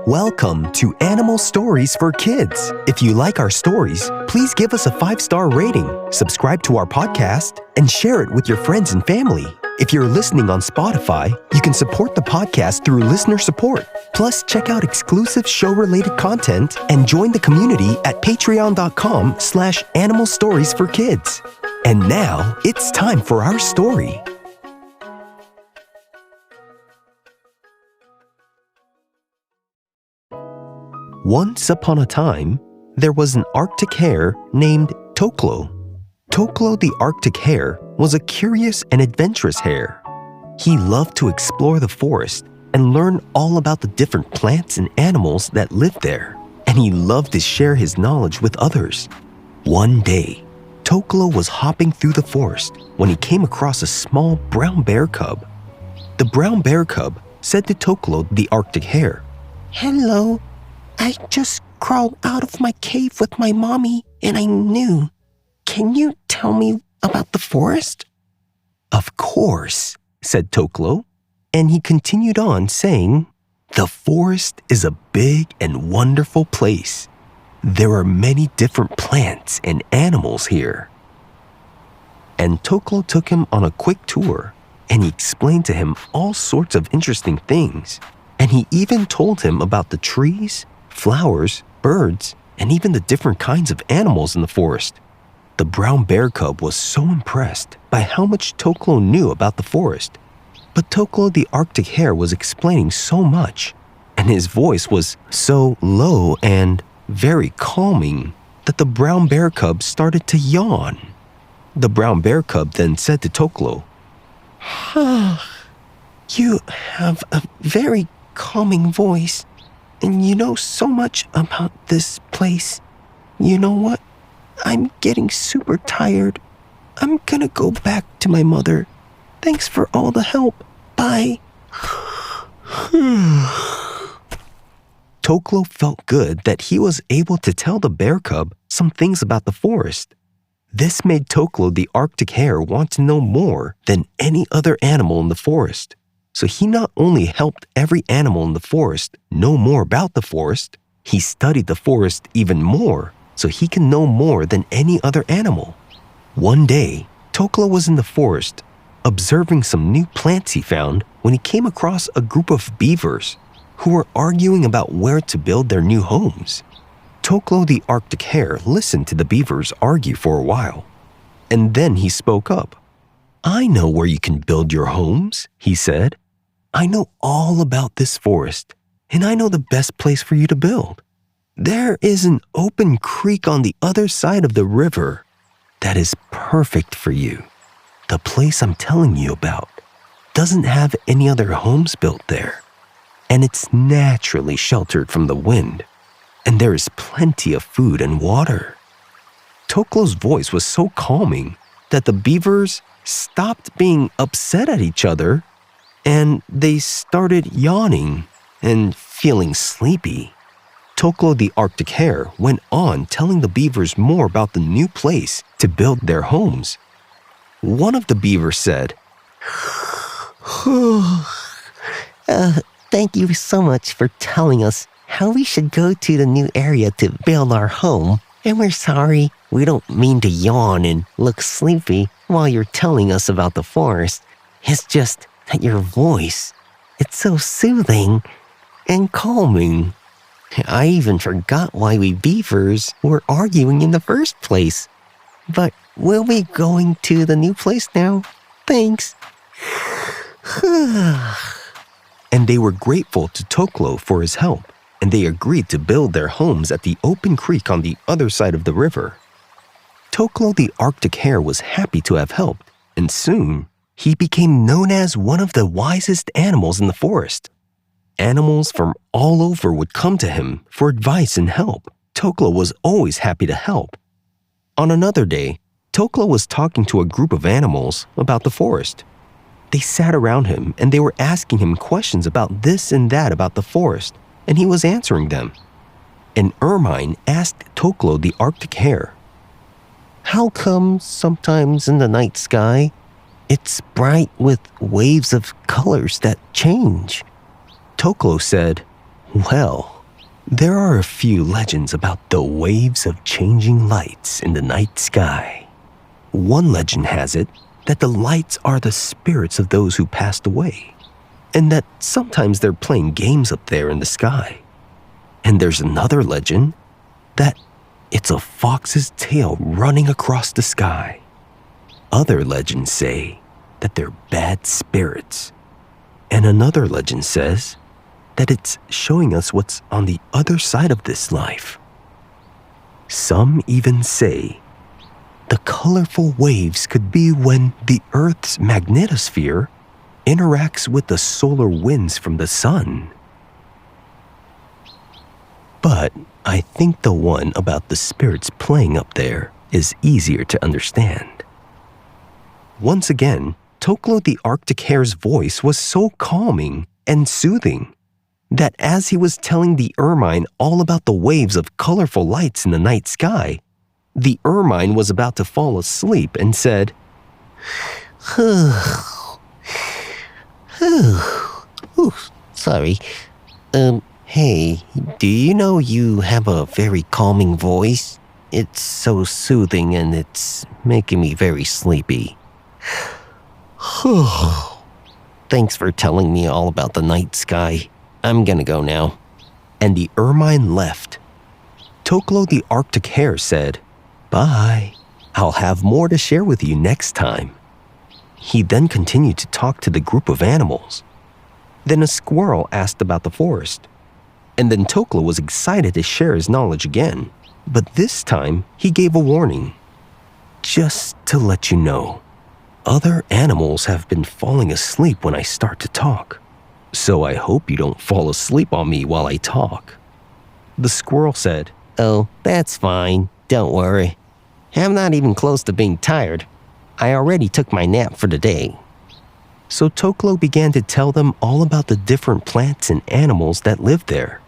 Welcome to Animal Stories for Kids. If you like our stories, please give us a 5-star rating, subscribe to our podcast, and share it with your friends and family. If you're listening on Spotify, you can support the podcast through listener support. Plus, check out exclusive show-related content and join the community at patreon.com/Animal Stories for Kids. And now, it's time for our story. Once upon a time, there was an Arctic hare named Toklo. Toklo the Arctic hare was a curious and adventurous hare. He loved to explore the forest and learn all about the different plants and animals that lived there, and he loved to share his knowledge with others. One day, Toklo was hopping through the forest when he came across a small brown bear cub. The brown bear cub said to Toklo the Arctic hare, "Hello. I just crawled out of my cave with my mommy and I knew. Can you tell me about the forest?" "Of course," said Toklo, and he continued on saying, "The forest is a big and wonderful place. There are many different plants and animals here." And Toklo took him on a quick tour, and he explained to him all sorts of interesting things, and he even told him about the trees, flowers, birds, and even the different kinds of animals in the forest. The brown bear cub was so impressed by how much Toklo knew about the forest. But Toklo the Arctic hare was explaining so much, and his voice was so low and very calming that the brown bear cub started to yawn. The brown bear cub then said to Toklo, "You have a very calming voice, and you know so much about this place. You know what? I'm getting super tired. I'm gonna go back to my mother. Thanks for all the help. Bye." Toklo felt good that he was able to tell the bear cub some things about the forest. This made Toklo the Arctic hare want to know more than any other animal in the forest. So he not only helped every animal in the forest know more about the forest, he studied the forest even more so he can know more than any other animal. One day, Toklo was in the forest, observing some new plants he found when he came across a group of beavers who were arguing about where to build their new homes. Toklo the Arctic hare listened to the beavers argue for a while, and then he spoke up. "I know where you can build your homes," he said. "I know all about this forest, and I know the best place for you to build. There is an open creek on the other side of the river that is perfect for you. The place I'm telling you about doesn't have any other homes built there, and it's naturally sheltered from the wind, and there is plenty of food and water." Toklo's voice was so calming that the beavers stopped being upset at each other, and they started yawning and feeling sleepy. Toklo the Arctic hare went on telling the beavers more about the new place to build their homes. One of the beavers said, Thank you so much for telling us how we should go to the new area to build our home. And we're sorry, we don't mean to yawn and look sleepy while you're telling us about the forest. It's just that your voice, it's so soothing and calming. I even forgot why we beavers were arguing in the first place. But we'll be going to the new place now. Thanks." And they were grateful to Toklo for his help, and they agreed to build their homes at the open creek on the other side of the river. Toklo the Arctic hare was happy to have helped, and soon he became known as one of the wisest animals in the forest. Animals from all over would come to him for advice and help. Toklo was always happy to help. On another day, Toklo was talking to a group of animals about the forest. They sat around him and they were asking him questions about this and that about the forest, and he was answering them. And Ermine asked Toklo the Arctic hare, "How come sometimes in the night sky, it's bright with waves of colors that change?" Toklo said, "Well, There are a few legends about the waves of changing lights in the night sky. One legend has it that the lights are the spirits of those who passed away, and that sometimes they're playing games up there in the sky. And there's another legend that it's a fox's tail running across the sky. Other legends say that they're bad spirits. And another legend says that it's showing us what's on the other side of this life. Some even say the colorful waves could be when the Earth's magnetosphere interacts with the solar winds from the sun. But I think the one about the spirits playing up there is easier to understand. Once again, Toklo the Arctic Hare's voice was so calming and soothing that as he was telling the ermine all about the waves of colorful lights in the night sky, the ermine was about to fall asleep and said, Sorry. Hey, do you know you have a very calming voice? It's so soothing and it's making me very sleepy. Thanks for telling me all about the night sky. I'm gonna go now. And the ermine left. Toklo the Arctic Hare said, "Bye. I'll have more to share with you next time." He then continued to talk to the group of animals. Then a squirrel asked about the forest. And then Toklo was excited to share his knowledge again. But this time, he gave a warning. "Just to let you know, other animals have been falling asleep when I start to talk. So I hope you don't fall asleep on me while I talk." The squirrel said, Oh, that's fine. Don't worry. I'm not even close to being tired. I already took my nap for the day. So Toklo began to tell them all about the different plants and animals that lived there.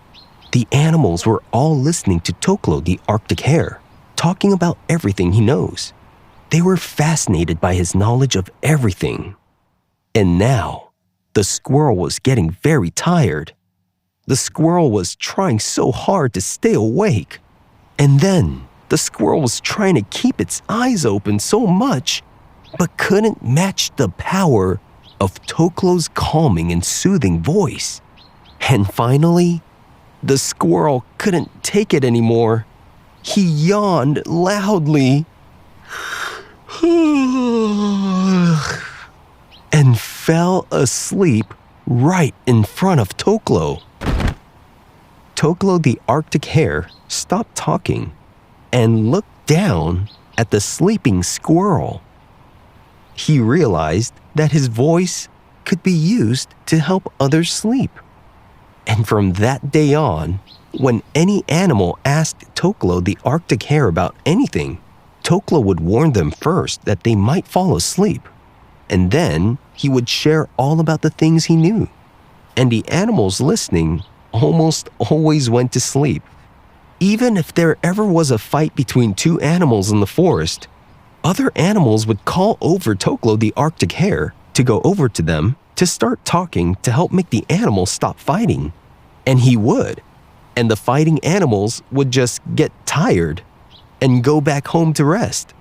The animals were all listening to Toklo the Arctic Hare, talking about everything he knows. They were fascinated by his knowledge of everything. And now, the squirrel was getting very tired. The squirrel was trying so hard to stay awake. And then, the squirrel was trying to keep its eyes open so much, but couldn't match the power of Toklo's calming and soothing voice. And finally, the squirrel couldn't take it anymore. He yawned loudly and fell asleep right in front of Toklo. Toklo the Arctic Hare stopped talking and looked down at the sleeping squirrel. He realized that his voice could be used to help others sleep. And from that day on, when any animal asked Toklo the Arctic Hare about anything, Toklo would warn them first that they might fall asleep. And then he would share all about the things he knew. And the animals listening almost always went to sleep. Even if there ever was a fight between two animals in the forest, other animals would call over Toklo the Arctic Hare to go over to them to start talking to help make the animals stop fighting. And he would. And the fighting animals would just get tired and go back home to rest.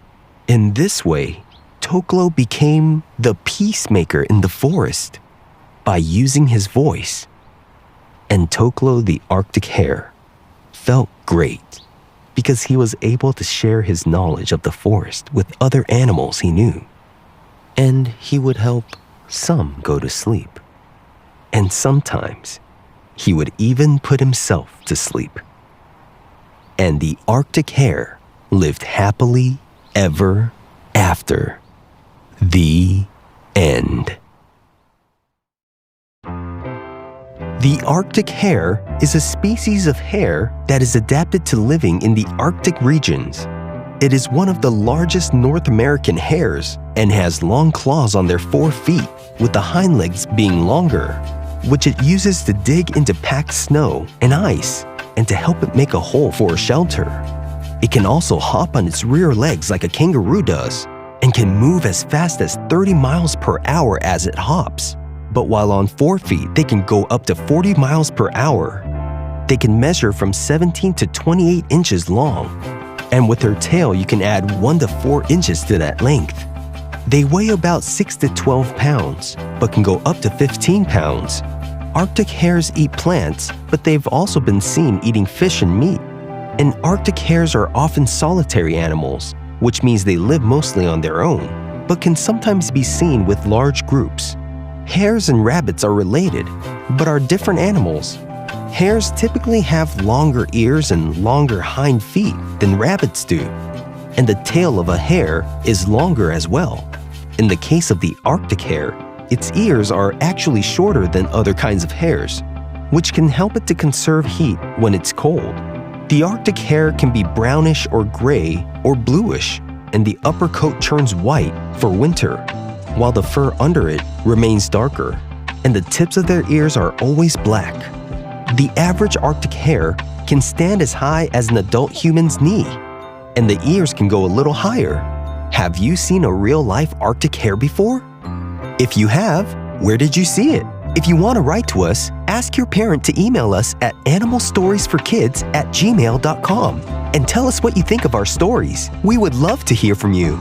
In this way, Toklo became the peacemaker in the forest by using his voice. And Toklo the Arctic Hare felt great because he was able to share his knowledge of the forest with other animals he knew. And he would help some go to sleep. And sometimes he would even put himself to sleep. And the Arctic Hare lived happily ever after. The end. The Arctic hare is a species of hare that is adapted to living in the Arctic regions. It is one of the largest North American hares and has long claws on their 4 feet, with the hind legs being longer, which it uses to dig into packed snow and ice and to help it make a hole for a shelter. It can also hop on its rear legs like a kangaroo does and can move as fast as 30 miles per hour as it hops. But while on 4 feet, they can go up to 40 miles per hour. They can measure from 17 to 28 inches long. And with their tail, you can add 1 to 4 inches to that length. They weigh about 6 to 12 pounds, but can go up to 15 pounds. Arctic hares eat plants, but they've also been seen eating fish and meat. And Arctic hares are often solitary animals, which means they live mostly on their own, but can sometimes be seen with large groups. Hares and rabbits are related, but are different animals. Hares typically have longer ears and longer hind feet than rabbits do, and the tail of a hare is longer as well. In the case of the Arctic hare, its ears are actually shorter than other kinds of hares, which can help it to conserve heat when it's cold. The Arctic hare can be brownish or gray or bluish, and the upper coat turns white for winter, while the fur under it remains darker, and the tips of their ears are always black. The average Arctic hare can stand as high as an adult human's knee, and the ears can go a little higher. Have you seen a real-life Arctic hare before? If you have, where did you see it? If you want to write to us, ask your parent to email us at animalstoriesforkids@gmail.com and tell us what you think of our stories. We would love to hear from you.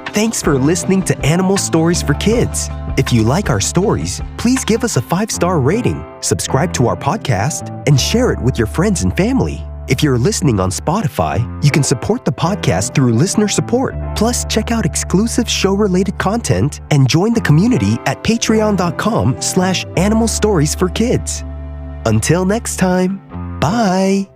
Thanks for listening to Animal Stories for Kids. If you like our stories, please give us a 5-star rating, subscribe to our podcast, and share it with your friends and family. If you're listening on Spotify, you can support the podcast through listener support. Plus, check out exclusive show-related content and join the community at patreon.com/animalstoriesforkids. Until next time, bye!